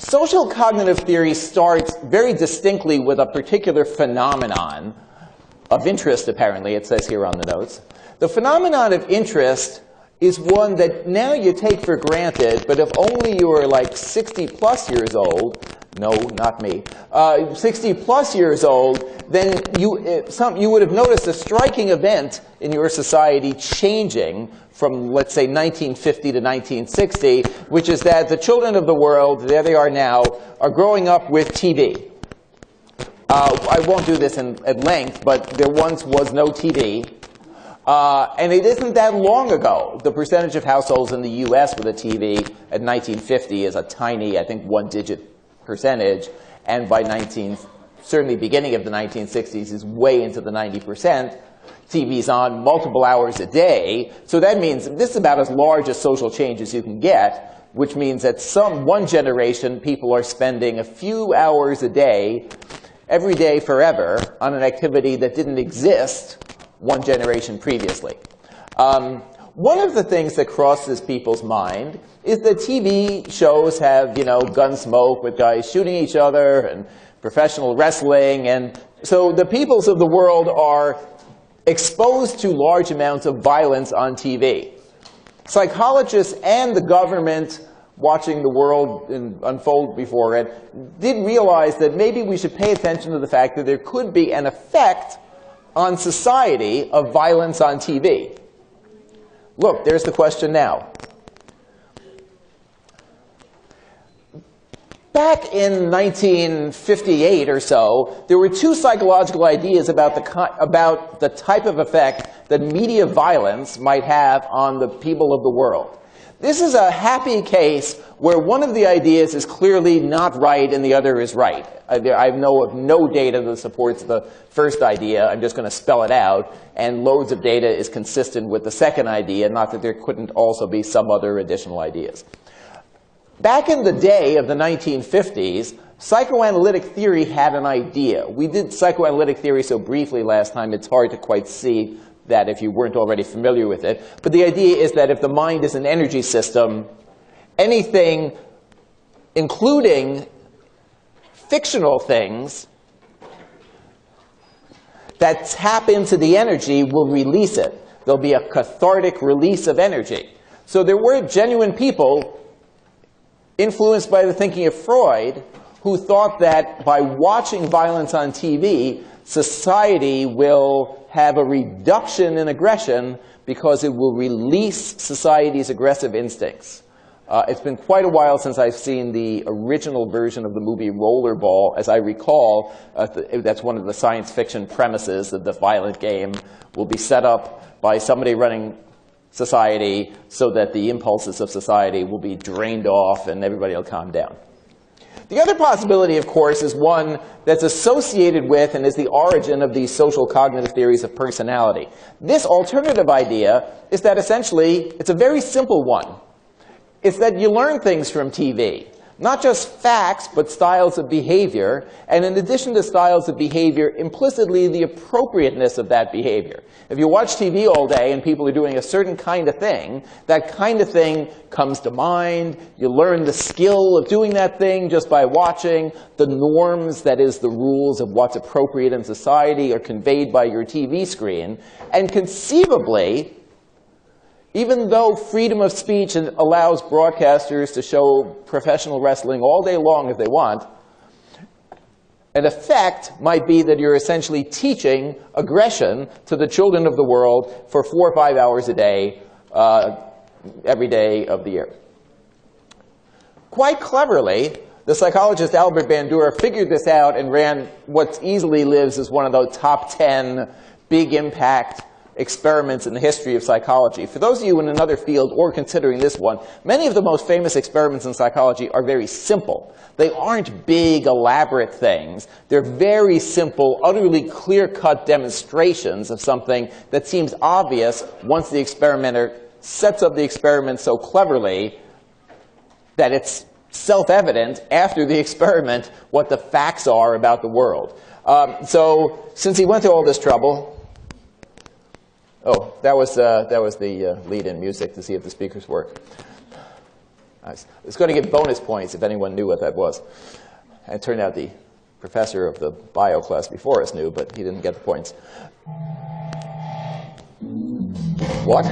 Social cognitive theory starts very distinctly with a particular phenomenon of interest, apparently, it says here on the notes. The phenomenon of interest is one that now you take for granted, but if only you were like 60 plus years old, no, not me, 60 plus years old, then you would have noticed a striking event in your society changing from, let's say, 1950 to 1960, which is that the children of the world, there they are now, are growing up with TV. I won't do this at length, but there once was no TV. And it isn't that long ago. The percentage of households in the US with a TV at 1950 is a tiny, I think, one-digit percentage. And by certainly beginning of the 1960s is way into the 90%. TV's on multiple hours a day. So that means this is about as large a social change as you can get, which means that one generation, people are spending a few hours a day, every day forever, on an activity that didn't exist one generation previously. One of the things that crosses people's mind is that TV shows have, Gunsmoke with guys shooting each other and professional wrestling. And so the peoples of the world are exposed to large amounts of violence on TV. Psychologists and the government watching the world unfold before it did realize that maybe we should pay attention to the fact that there could be an effect on society of violence on TV. Look, there's the question now. Back in 1958 or so, there were two psychological ideas about the type of effect that media violence might have on the people of the world. This is a happy case where one of the ideas is clearly not right and the other is right. I know of no data that supports the first idea. I'm just going to spell it out. And loads of data is consistent with the second idea, not that there couldn't also be some other additional ideas. Back in the day of the 1950s, psychoanalytic theory had an idea. We did psychoanalytic theory so briefly last time, it's hard to quite see that if you weren't already familiar with it. But the idea is that if the mind is an energy system, anything, including fictional things, that tap into the energy will release it. There'll be a cathartic release of energy. So there were genuine people influenced by the thinking of Freud who thought that by watching violence on TV, society will have a reduction in aggression because it will release society's aggressive instincts. It's been quite a while since I've seen the original version of the movie Rollerball. As I recall, that's one of the science fiction premises, that the violent game will be set up by somebody running society so that the impulses of society will be drained off and everybody will calm down. The other possibility, of course, is one that's associated with and is the origin of these social cognitive theories of personality. This alternative idea is that essentially it's a very simple one. It's that you learn things from TV. Not just facts, but styles of behavior. And in addition to styles of behavior, implicitly the appropriateness of that behavior. If you watch TV all day and people are doing a certain kind of thing, that kind of thing comes to mind. You learn the skill of doing that thing just by watching. The norms, that is, the rules of what's appropriate in society, are conveyed by your TV screen. And conceivably, even though freedom of speech allows broadcasters to show professional wrestling all day long if they want, an effect might be that you're essentially teaching aggression to the children of the world for 4 or 5 hours a day, every day of the year. Quite cleverly, the psychologist Albert Bandura figured this out and ran what easily lives as one of the top 10 big impact experiments in the history of psychology. For those of you in another field or considering this one, many of the most famous experiments in psychology are very simple. They aren't big, elaborate things. They're very simple, utterly clear-cut demonstrations of something that seems obvious once the experimenter sets up the experiment so cleverly that it's self-evident after the experiment what the facts are about the world. So since he went through all this trouble, oh, that was the lead-in music to see if the speakers work. I was going to give bonus points if anyone knew what that was. And it turned out the professor of the bio class before us knew, but he didn't get the points. What?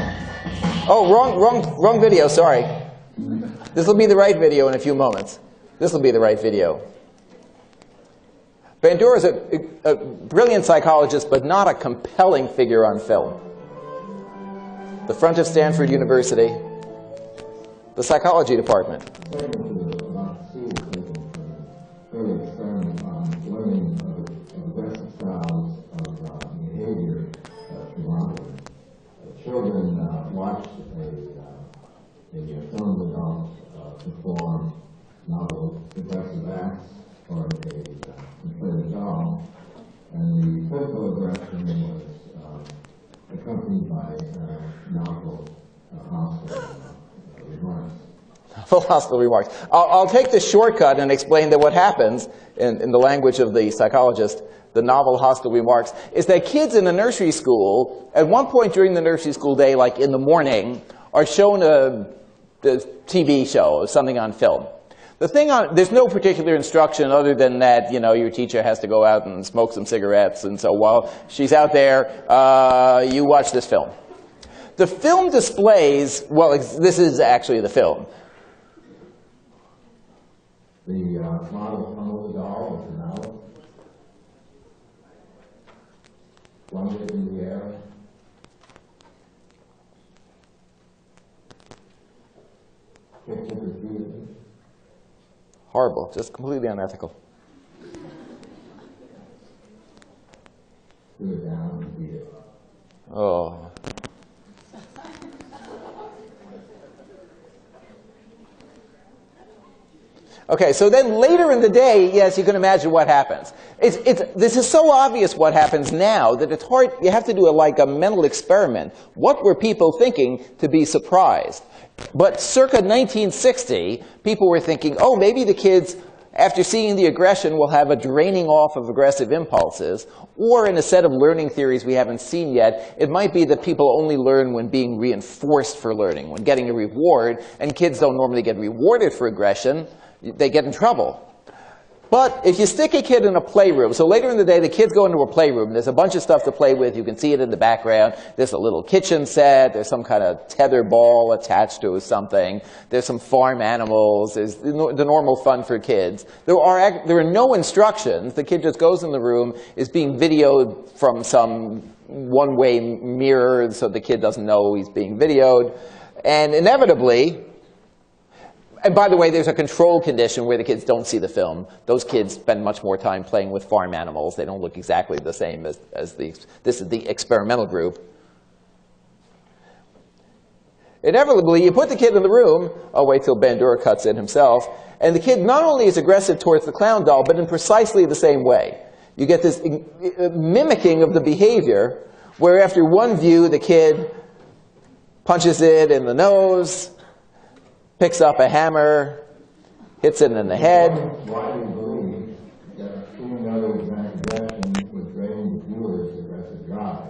Oh, wrong video, sorry. This will be the right video in a few moments. This will be the right video. Bandura is a brilliant psychologist, but not a compelling figure on film. The front of Stanford University, the psychology department. Children watch a film adult perform novel aggressive acts or a completed doll, and the physical aggression was accompanied by novel hostile remarks. Hostile remarks. I'll take the shortcut and explain that what happens, in the language of the psychologist, the novel hostile remarks, is that kids in a nursery school, at one point during the nursery school day, like in the morning, are shown a TV show or something on film. There's no particular instruction other than that, you know, your teacher has to go out and smoke some cigarettes, and so while she's out there, you watch this film. The film displays, well, this is actually the film. The model humbles the doll with an owl, flung it in the air, kicked it repeatedly. Horrible, just completely unethical. Threw it down and beat it. Oh. Okay, so then later in the day, yes, you can imagine what happens. This is so obvious what happens now that it's hard, you have to do a mental experiment. What were people thinking to be surprised? But circa 1960, people were thinking, oh, maybe the kids, after seeing the aggression, will have a draining off of aggressive impulses. Or in a set of learning theories we haven't seen yet, it might be that people only learn when being reinforced for learning, when getting a reward, and kids don't normally get rewarded for aggression. They get in trouble. But if you stick a kid in a playroom, so later in the day the kids go into a playroom, there's a bunch of stuff to play with, you can see it in the background, there's a little kitchen set, there's some kind of tether ball attached to something, there's some farm animals, there's the normal fun for kids. There are no instructions, the kid just goes in the room, is being videoed from some one-way mirror so the kid doesn't know he's being videoed, and inevitably, and by the way, there's a control condition where the kids don't see the film. Those kids spend much more time playing with farm animals. They don't look exactly the same as this is the experimental group. Inevitably, you put the kid in the room, oh, wait till Bandura cuts in himself, and the kid not only is aggressive towards the clown doll, but in precisely the same way. You get this mimicking of the behavior, where after one view, the kid punches it in the nose, picks up a hammer, hits it in the head. Why do you believe that shooting others in aggression would drain the viewer's aggressive drive?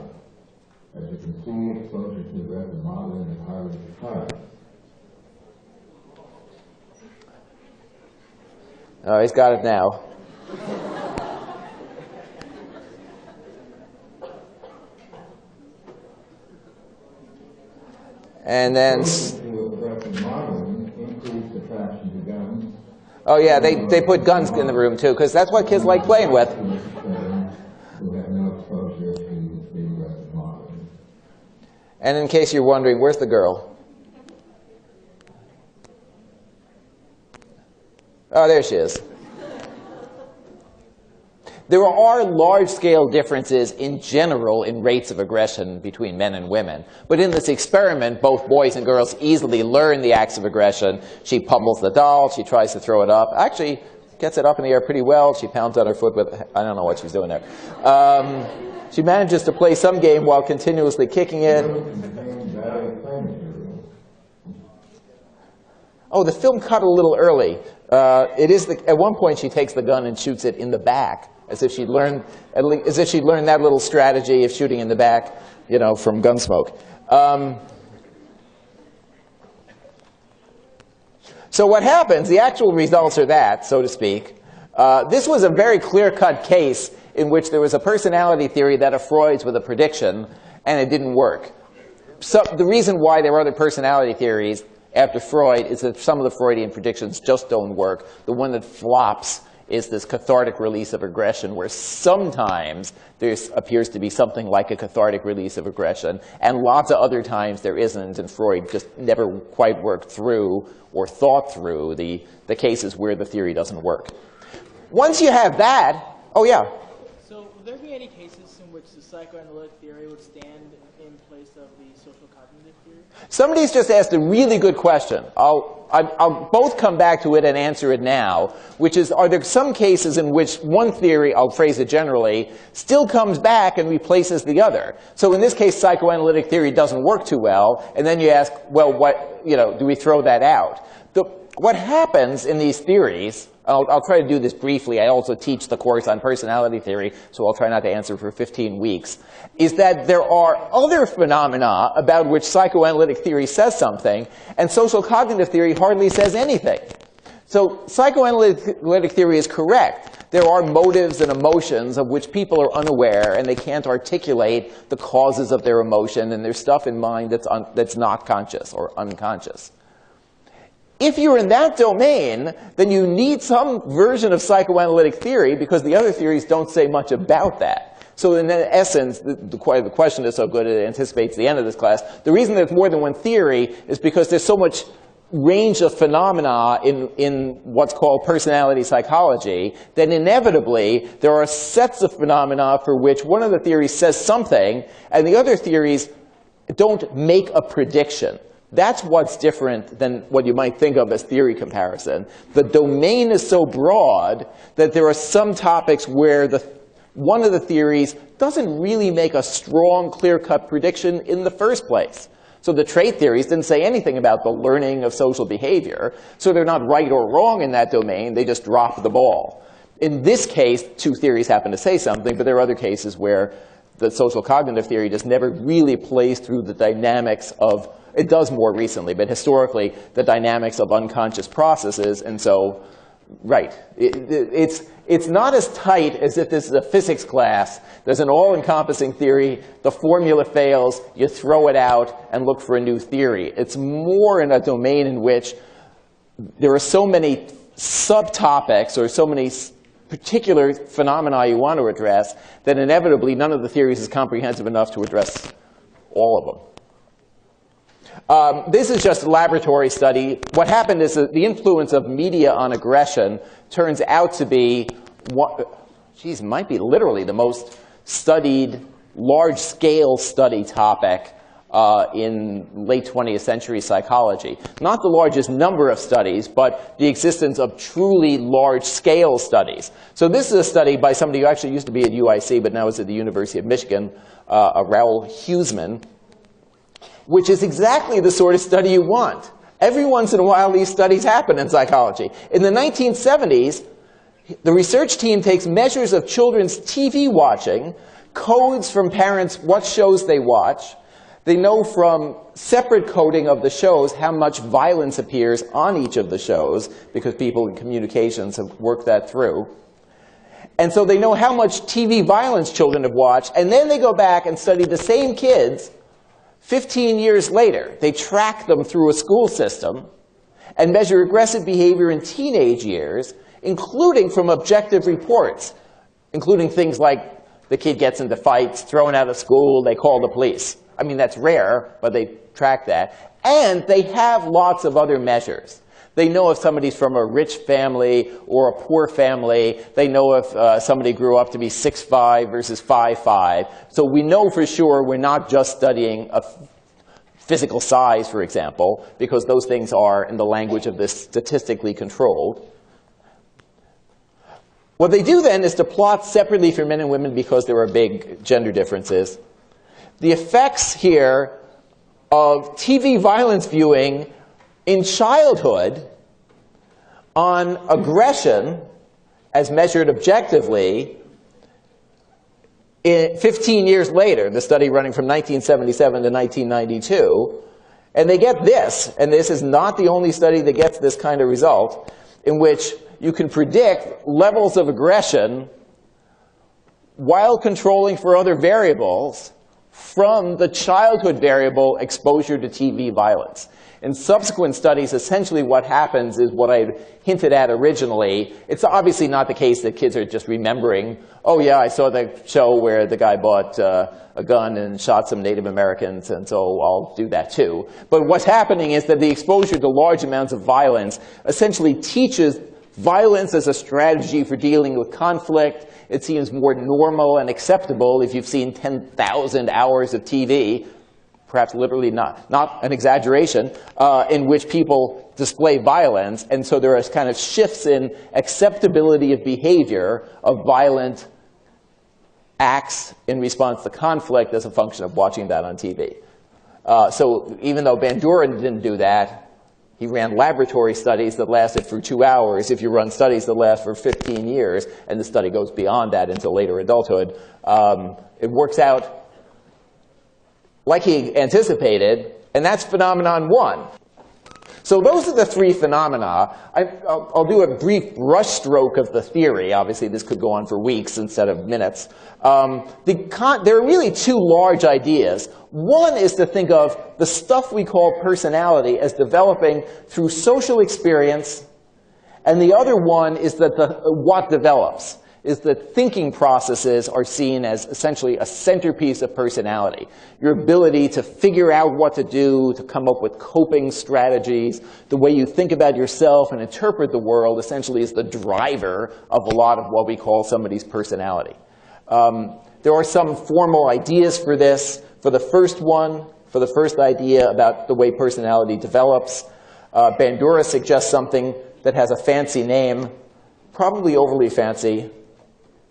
As you can see, exposure to aggressive modeling is highly required. Oh, he's got it now. And then... Oh yeah, they put guns in the room too, because that's what kids like playing with. And in case you're wondering, where's the girl? Oh, there she is. There are large-scale differences in general in rates of aggression between men and women. But in this experiment, both boys and girls easily learn the acts of aggression. She pummels the doll. She tries to throw it up. Actually, gets it up in the air pretty well. She pounds on her foot with, I don't know what she's doing there. She manages to play some game while continuously kicking it. Oh, the film cut a little early. At one point, she takes the gun and shoots it in the back, as if she'd learned that little strategy of shooting in the back, you know, from So what happens, the actual results are that, so to speak. This was a very clear-cut case in which there was a personality theory that of Freud's with a prediction, and it didn't work. So the reason why there are other personality theories after Freud is that some of the Freudian predictions just don't work. The one that flops is this cathartic release of aggression, where sometimes there appears to be something like a cathartic release of aggression, and lots of other times there isn't, and Freud just never quite worked through or thought through the cases where the theory doesn't work. Once you have that, oh yeah? So would there be any cases in which the psychoanalytic theory would stand in place of the social cognitive theory? Somebody's just asked a really good question. I'll both come back to it and answer it now, which is, are there some cases in which one theory, I'll phrase it generally, still comes back and replaces the other? So in this case, psychoanalytic theory doesn't work too well, and then you ask, well, do we throw that out? What happens in these theories, I'll try to do this briefly. I also teach the course on personality theory, so I'll try not to answer for 15 weeks, is that there are other phenomena about which psychoanalytic theory says something, and social cognitive theory hardly says anything. So psychoanalytic theory is correct. There are motives and emotions of which people are unaware, and they can't articulate the causes of their emotion, and there's stuff in mind that's not conscious or unconscious. If you're in that domain, then you need some version of psychoanalytic theory, because the other theories don't say much about that. So in essence, the question is so good it anticipates the end of this class. The reason there's more than one theory is because there's so much range of phenomena in what's called personality psychology that inevitably there are sets of phenomena for which one of the theories says something and the other theories don't make a prediction. That's what's different than what you might think of as theory comparison. The domain is so broad that there are some topics where one of the theories doesn't really make a strong, clear-cut prediction in the first place. So the trait theories didn't say anything about the learning of social behavior, so they're not right or wrong in that domain, they just drop the ball. In this case, two theories happen to say something, but there are other cases where the social cognitive theory just never really plays through the dynamics of, it does more recently, but historically, the dynamics of unconscious processes, and so, right. It's not as tight as if this is a physics class. There's an all-encompassing theory, the formula fails, you throw it out and look for a new theory. It's more in a domain in which there are so many subtopics or so many particular phenomena you want to address that inevitably none of the theories is comprehensive enough to address all of them. This is just a laboratory study. What happened is that the influence of media on aggression turns out to be, might be literally the most studied large-scale study topic in late 20th century psychology. Not the largest number of studies, but the existence of truly large-scale studies. So this is a study by somebody who actually used to be at UIC, but now is at the University of Michigan, Raoul Huseman, which is exactly the sort of study you want. Every once in a while, these studies happen in psychology. In the 1970s, the research team takes measures of children's TV watching, codes from parents what shows they watch. They know from separate coding of the shows how much violence appears on each of the shows, because people in communications have worked that through. And so they know how much TV violence children have watched, and then they go back and study the same kids 15 years later. They track them through a school system and measure aggressive behavior in teenage years, including from objective reports, including things like the kid gets into fights, thrown out of school, they call the police. I mean, that's rare, but they track that. And they have lots of other measures. They know if somebody's from a rich family or a poor family. They know if somebody grew up to be 6'5" versus 5'5". So we know for sure we're not just studying a physical size, for example, because those things are, in the language of this, statistically controlled. What they do then is to plot separately for men and women, because there are big gender differences, the effects here of TV violence viewing in childhood on aggression as measured objectively 15 years later, the study running from 1977 to 1992, And they get this, and this is not the only study that gets this kind of result, in which you can predict levels of aggression while controlling for other variables from the childhood variable exposure to TV violence. In subsequent studies, essentially what happens is what I hinted at originally. It's obviously not the case that kids are just remembering, oh yeah, I saw the show where the guy bought a gun and shot some Native Americans, and so I'll do that too. But what's happening is that the exposure to large amounts of violence essentially teaches violence as a strategy for dealing with conflict. It seems more normal and acceptable if you've seen 10,000 hours of TV, perhaps literally not an exaggeration, in which people display violence. And so there are kind of shifts in acceptability of behavior of violent acts in response to conflict as a function of watching that on TV. So even though Bandura didn't do that, he ran laboratory studies that lasted for 2 hours. If you run studies that last for 15 years, and the study goes beyond that into later adulthood, it works out like he anticipated, and that's phenomenon 1. So those are the 3 phenomena. I'll do a brief brushstroke of the theory. Obviously, this could go on for weeks instead of minutes. There are really 2 large ideas. One is to think of the stuff we call personality as developing through social experience, and the other one is that what develops is that thinking processes are seen as essentially a centerpiece of personality. Your ability to figure out what to do, to come up with coping strategies, the way you think about yourself and interpret the world essentially is the driver of a lot of what we call somebody's personality. There are some formal ideas for this. For the first one, for the first idea about the way personality develops, Bandura suggests something that has a fancy name, probably overly fancy,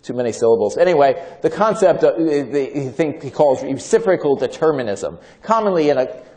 too many syllables. Anyway, the concept he calls reciprocal determinism. Commonly,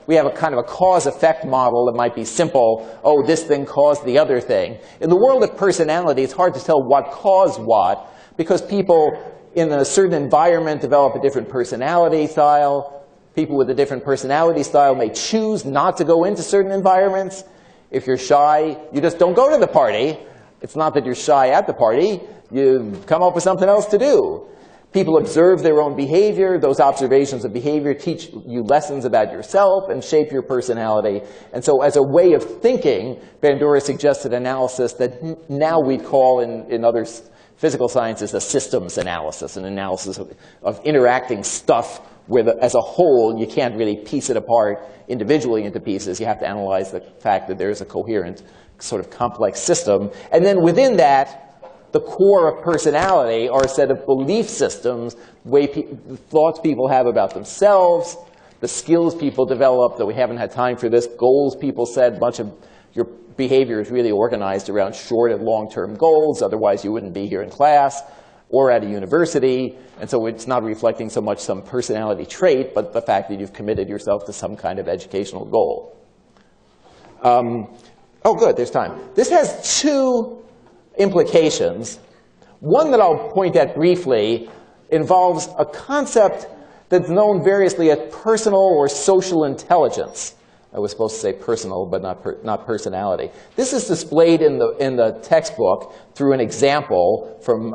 we have a kind of a cause-effect model that might be simple. Oh, this thing caused the other thing. In the world of personality, it's hard to tell what caused what, because people in a certain environment develop a different personality style. People with a different personality style may choose not to go into certain environments. If you're shy, you just don't go to the party. It's not that you're shy at the party. You come up with something else to do. People observe their own behavior. Those observations of behavior teach you lessons about yourself and shape your personality. And so as a way of thinking, Bandura suggested analysis that now we'd call in other physical sciences a systems analysis, an analysis of interacting stuff where as a whole you can't really piece it apart individually into pieces. You have to analyze the fact that there's a coherent sort of complex system. And then within that, the core of personality are a set of belief systems, the thoughts people have about themselves, the skills people develop, though we haven't had time for this, goals people set. Much of your behavior is really organized around short and long-term goals, otherwise you wouldn't be here in class or at a university. And so it's not reflecting so much some personality trait, but the fact that you've committed yourself to some kind of educational goal. Oh, good, there's time. This has 2 implications. One that I'll point at briefly involves a concept that's known variously as personal or social intelligence. I was supposed to say personal, but not personality. This is displayed in the textbook through an example from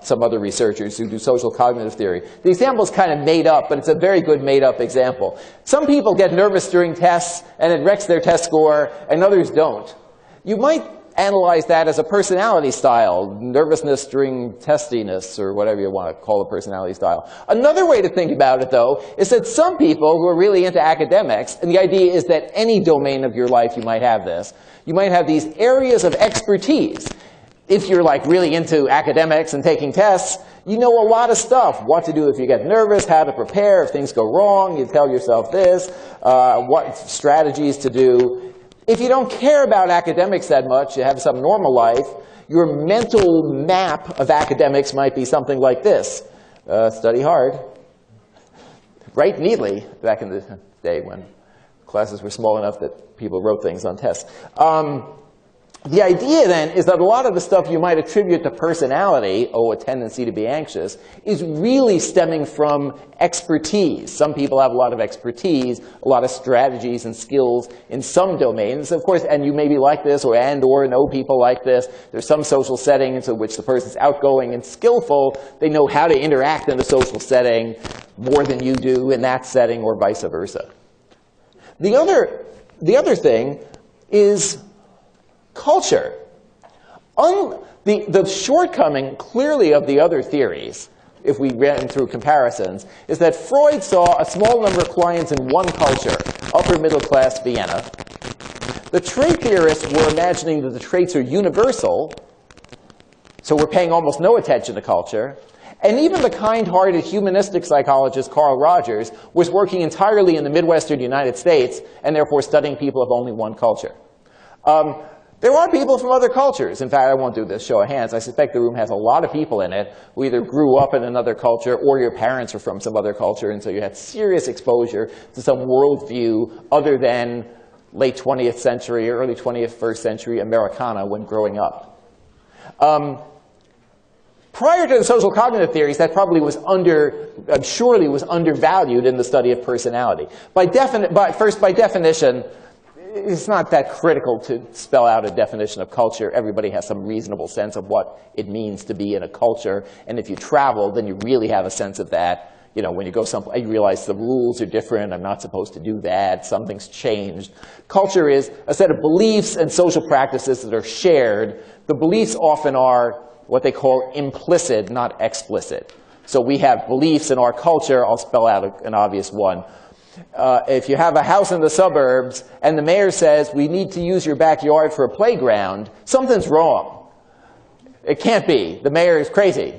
some other researchers who do social cognitive theory. The example is kind of made up, but it's a very good made-up example. Some people get nervous during tests, and it wrecks their test score, and others don't. You might analyze that as a personality style, nervousness during testiness, or whatever you want to call a personality style. Another way to think about it, though, is that some people who are really into academics, and the idea is that any domain of your life you might have this, you might have these areas of expertise. If you're like really into academics and taking tests, you know a lot of stuff. What to do if you get nervous, how to prepare, if things go wrong, you tell yourself this, what strategies to do. If you don't care about academics that much, you have some normal life, your mental map of academics might be something like this. Study hard. Write neatly, back in the day when classes were small enough that people wrote things on tests. The idea then is that a lot of the stuff you might attribute to personality, a tendency to be anxious, is really stemming from expertise. Some people have a lot of expertise, a lot of strategies and skills in some domains, of course, and you may be like this or know people like this. There's some social settings in which the person's outgoing and skillful. They know how to interact in a social setting more than you do in that setting, or vice versa. The other thing is culture. The shortcoming, clearly, of the other theories, if we ran through comparisons, is that Freud saw a small number of clients in one culture, upper middle class Vienna. The trait theorists were imagining that the traits are universal, so we're paying almost no attention to culture. And even the kind-hearted humanistic psychologist Carl Rogers was working entirely in the Midwestern United States, and therefore studying people of only one culture. There are people from other cultures. In fact, I won't do this show of hands. I suspect the room has a lot of people in it who either grew up in another culture or your parents are from some other culture, and so you had serious exposure to some worldview other than late 20th century or early 21st century Americana when growing up. Prior to the social cognitive theories, that probably was surely was undervalued in the study of personality. By definition, it's not that critical to spell out a definition of culture. Everybody has some reasonable sense of what it means to be in a culture. And if you travel, then you really have a sense of that. You know, when you go someplace, you realize the rules are different. I'm not supposed to do that. Something's changed. Culture is a set of beliefs and social practices that are shared. The beliefs often are what they call implicit, not explicit. So we have beliefs in our culture. I'll spell out an obvious one. If you have a house in the suburbs and the mayor says, we need to use your backyard for a playground, something's wrong. It can't be. The mayor is crazy.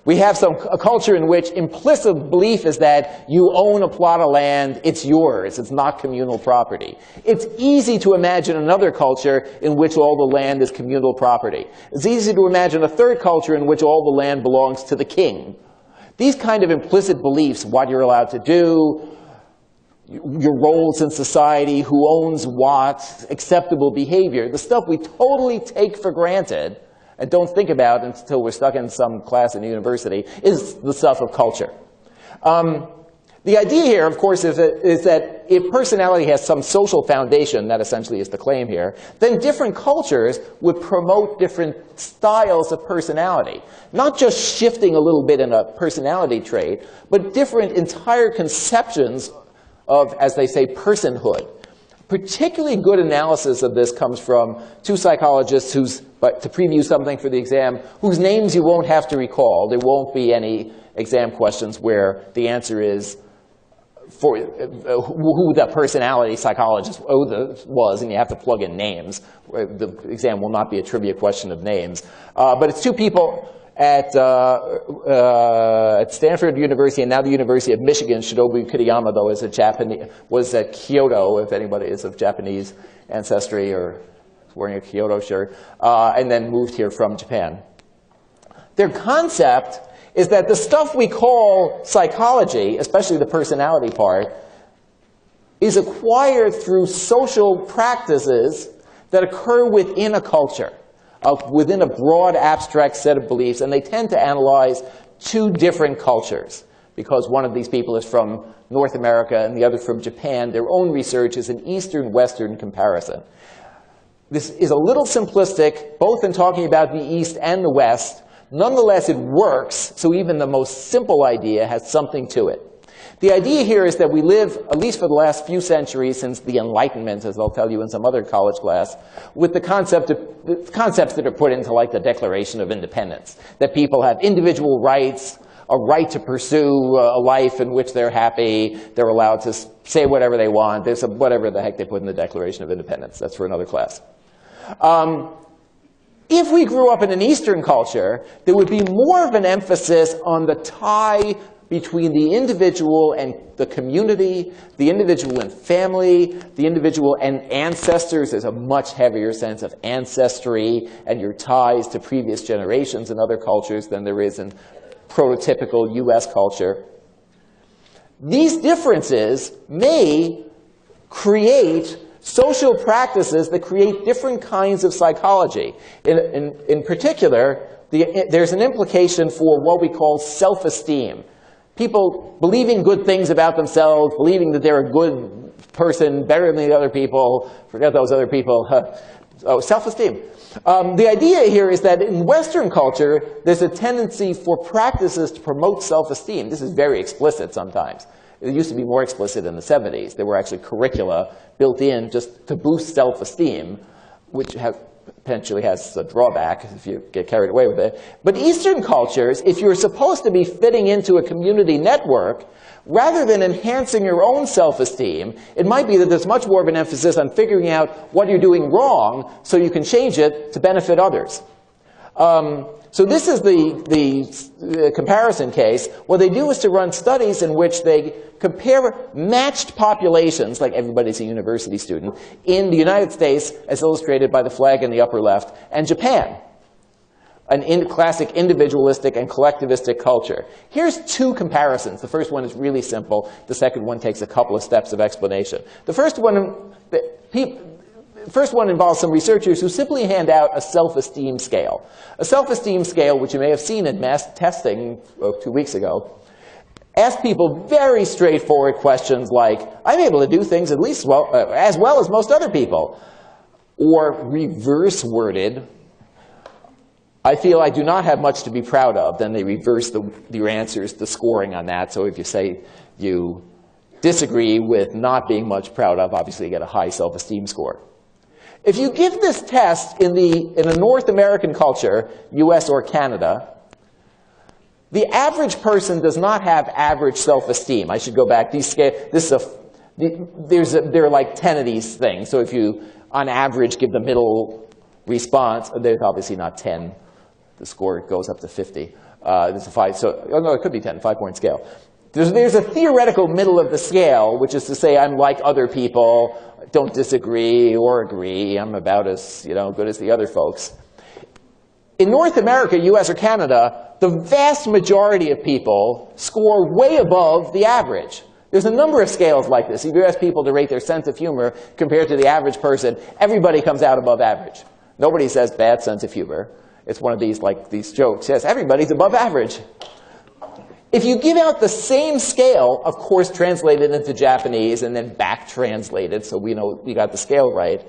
We have a culture in which implicit belief is that you own a plot of land, it's yours, it's not communal property. It's easy to imagine another culture in which all the land is communal property. It's easy to imagine a third culture in which all the land belongs to the king. These kind of implicit beliefs, what you're allowed to do, your roles in society, who owns what, acceptable behavior, the stuff we totally take for granted and don't think about until we're stuck in some class in a university, is the stuff of culture. The idea here, of course, is that if personality has some social foundation, that essentially is the claim here, then different cultures would promote different styles of personality. Not just shifting a little bit in a personality trait, but different entire conceptions of, as they say, personhood. Particularly good analysis of this comes from two psychologists to preview something for the exam, whose names you won't have to recall. There won't be any exam questions where the answer is for who the personality psychologist was, and you have to plug in names. The exam will not be a trivia question of names. But it's two people at Stanford University and now the University of Michigan. Shinobu Kitayama, though, was at Kyoto, if anybody is of Japanese ancestry or wearing a Kyoto shirt, and then moved here from Japan. Their concept is that the stuff we call psychology, especially the personality part, is acquired through social practices that occur within a culture, within a broad abstract set of beliefs, and they tend to analyze two different cultures. Because one of these people is from North America and the other from Japan, their own research is an Eastern-Western comparison. This is a little simplistic, both in talking about the East and the West. Nonetheless, it works, so even the most simple idea has something to it. The idea here is that we live, at least for the last few centuries since the Enlightenment, as I'll tell you in some other college class, with the concepts that are put into, like, the Declaration of Independence, that people have individual rights, a right to pursue a life in which they're happy, they're allowed to say whatever they want, there's whatever the heck they put in the Declaration of Independence. That's for another class. If we grew up in an Eastern culture, there would be more of an emphasis on the tie between the individual and the community, the individual and family, the individual and ancestors. There's a much heavier sense of ancestry and your ties to previous generations in other cultures than there is in prototypical US culture. These differences may create social practices that create different kinds of psychology. In particular, there's an implication for what we call self-esteem. People believing good things about themselves, believing that they're a good person, better than the other people, forget those other people. Oh, self-esteem. The idea here is that in Western culture, there's a tendency for practices to promote self-esteem. This is very explicit sometimes. It used to be more explicit in the 70s. There were actually curricula built in just to boost self-esteem, which potentially has a drawback if you get carried away with it. But Eastern cultures, if you're supposed to be fitting into a community network, rather than enhancing your own self-esteem, it might be that there's much more of an emphasis on figuring out what you're doing wrong so you can change it to benefit others. So this is the comparison case. What they do is to run studies in which they compare matched populations, like everybody's a university student, in the United States, as illustrated by the flag in the upper left, and Japan, an classic individualistic and collectivistic culture. Here's two comparisons. The first one is really simple. The second one takes a couple of steps of explanation. The first one involves some researchers who simply hand out a self-esteem scale. A self-esteem scale, which you may have seen in mass testing 2 weeks ago, asks people very straightforward questions like, I'm able to do things at least as well as most other people. Or reverse worded, I feel I do not have much to be proud of. Then they reverse your answers, the scoring on that. So if you say you disagree with not being much proud of, obviously you get a high self-esteem score. If you give this test in a North American culture, US or Canada, the average person does not have average self-esteem. I should go back. There are like 10 of these things. So if you, on average, give the middle response, there's obviously not 10. The score goes up to 50. There's a 5. So, oh no, it could be 10, 5-point scale. There's a theoretical middle of the scale, which is to say I'm like other people, don't disagree or agree. I'm about as good as the other folks. In North America, US or Canada, the vast majority of people score way above the average. There's a number of scales like this. If you ask people to rate their sense of humor compared to the average person, everybody comes out above average. Nobody says bad sense of humor. It's one of these jokes. Yes, everybody's above average. If you give out the same scale, of course translated into Japanese and then back translated so we know we got the scale right,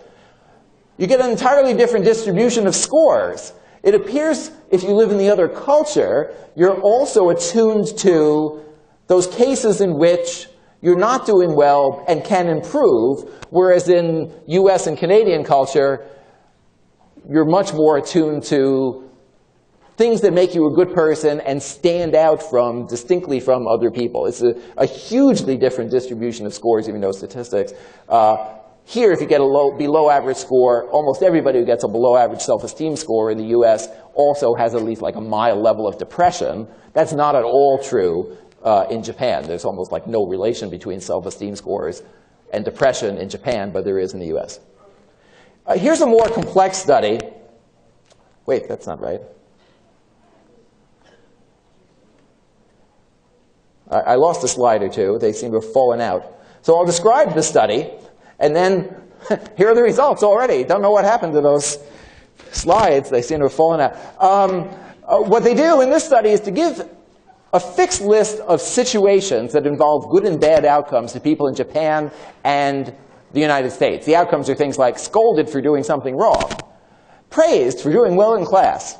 you get an entirely different distribution of scores. It appears if you live in the other culture, you're also attuned to those cases in which you're not doing well and can improve, whereas in US and Canadian culture, you're much more attuned to things that make you a good person and stand out distinctly from other people. It's a hugely different distribution of scores, even though statistics. Here, if you get a below average score, almost everybody who gets a below average self-esteem score in the US also has at least like a mild level of depression. That's not at all true in Japan. There's almost like no relation between self-esteem scores and depression in Japan, but there is in the US. Here's a more complex study. Wait, that's not right. I lost a slide or two. They seem to have fallen out. So I'll describe the study, and then here are the results already. Don't know what happened to those slides. They seem to have fallen out. What they do in this study is to give a fixed list of situations that involve good and bad outcomes to people in Japan and the United States. The outcomes are things like scolded for doing something wrong, praised for doing well in class.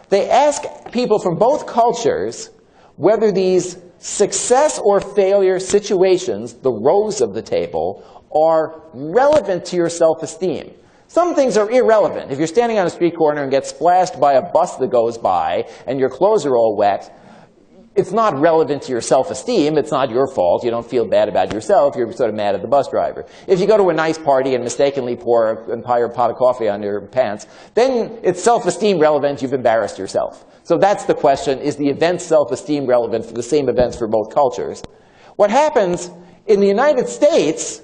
They ask people from both cultures whether these success or failure situations, the rows of the table, are relevant to your self-esteem. Some things are irrelevant. If you're standing on a street corner and get splashed by a bus that goes by and your clothes are all wet, it's not relevant to your self-esteem. It's not your fault. You don't feel bad about yourself. You're sort of mad at the bus driver. If you go to a nice party and mistakenly pour an entire pot of coffee on your pants, then it's self-esteem relevant. You've embarrassed yourself. So that's the question. Is the event self-esteem relevant for the same events for both cultures? What happens in the United States,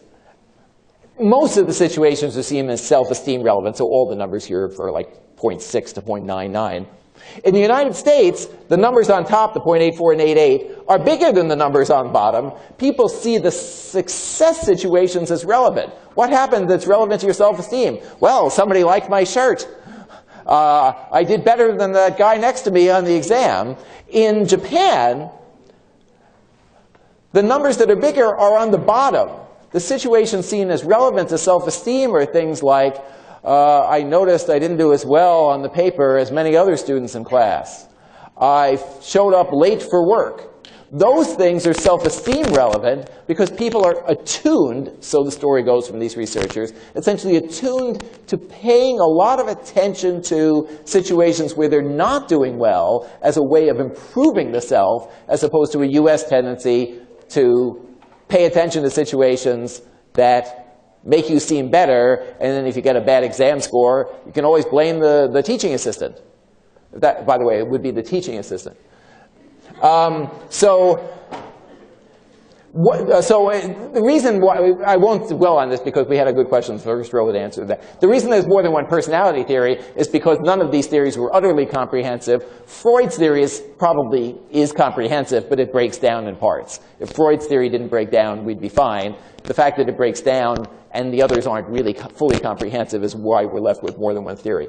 most of the situations are seen as self-esteem relevant. So all the numbers here are like 0.6 to 0.99. In the United States, the numbers on top, the 0.84 and 88, are bigger than the numbers on bottom. People see the success situations as relevant. What happened that's relevant to your self-esteem? Well, somebody liked my shirt. I did better than that guy next to me on the exam. In Japan, the numbers that are bigger are on the bottom. The situations seen as relevant to self-esteem are things like, I noticed I didn't do as well on the paper as many other students in class. I showed up late for work. Those things are self-esteem relevant because people are attuned, so the story goes from these researchers, essentially attuned to paying a lot of attention to situations where they're not doing well as a way of improving the self, as opposed to a US tendency to pay attention to situations that make you seem better, and then if you get a bad exam score, you can always blame the teaching assistant. That, by the way, it would be the teaching assistant. The reason why, I won't dwell on this because we had a good question, so first row would answer that. The reason there's more than one personality theory is because none of these theories were utterly comprehensive. Freud's theory probably is comprehensive, but it breaks down in parts. If Freud's theory didn't break down, we'd be fine. The fact that it breaks down and the others aren't really fully comprehensive is why we're left with more than one theory.